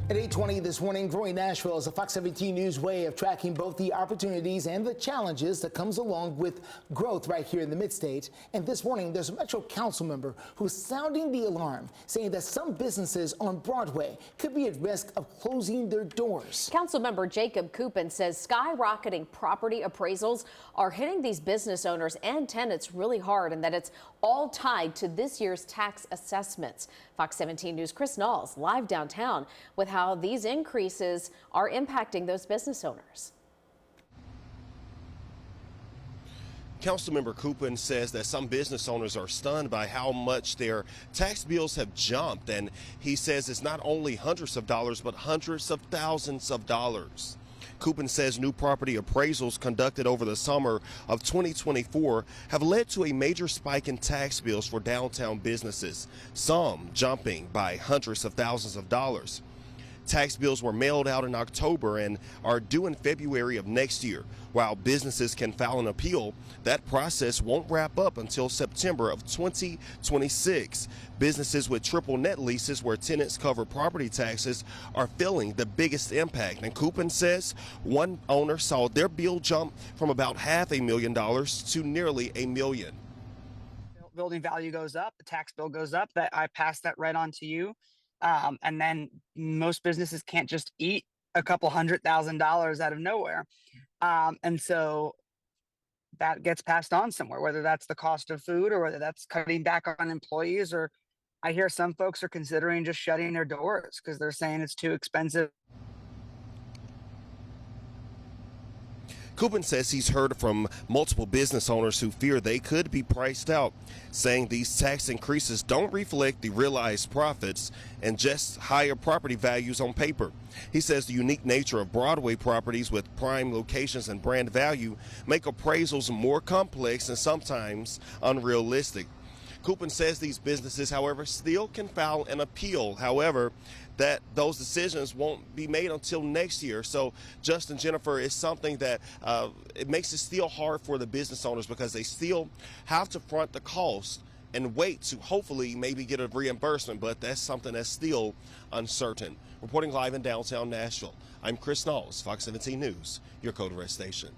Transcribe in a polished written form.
At 8:20 this morning, growing Nashville is a Fox 17 News way of tracking both the opportunities and the challenges that comes along with growth right here in the mid-state. And this morning, there's a Metro Council member who's sounding the alarm, saying that some businesses on Broadway could be at risk of closing their doors. Councilmember Jacob Kupin says skyrocketing property appraisals are hitting these business owners and tenants really hard, and that it's all tied to this year's tax assessments. Fox 17 News' Chris Knowles live downtown with how these increases are impacting those business owners. Councilmember Kupin says that some business owners are stunned by how much their tax bills have jumped, and he says it's not only hundreds of dollars but hundreds of thousands of dollars. Kupin says new property appraisals conducted over the summer of 2024 have led to a major spike in tax bills for downtown businesses, some jumping by hundreds of thousands of dollars. Tax bills were mailed out in October and are due in February of next year. While businesses can file an appeal, that process won't wrap up until September of 2026. Businesses with triple net leases where tenants cover property taxes are feeling the biggest impact. And Kupin says one owner saw their bill jump from about $500,000 to nearly $1 million. Building value goes up, the tax bill goes up, that I pass that right on to you. And then most businesses can't just eat a couple $100,000 out of nowhere. And so that gets passed on somewhere, whether that's the cost of food or whether that's cutting back on employees, or I hear some folks are considering just shutting their doors because they're saying it's too expensive. Kupin says he's heard from multiple business owners who fear they could be priced out, saying these tax increases don't reflect the realized profits and just higher property values on paper. He says the unique nature of Broadway properties with prime locations and brand value make appraisals more complex and sometimes unrealistic. Kupin says these businesses, however, still can file an appeal. However, that those decisions won't be made until next year. So, Justin, Jennifer, is something that it makes it still hard for the business owners because they still have to front the cost and wait to hopefully maybe get a reimbursement, but that's something that's still uncertain. Reporting live in downtown Nashville, I'm Chris Knowles, Fox 17 News, your Code Red station.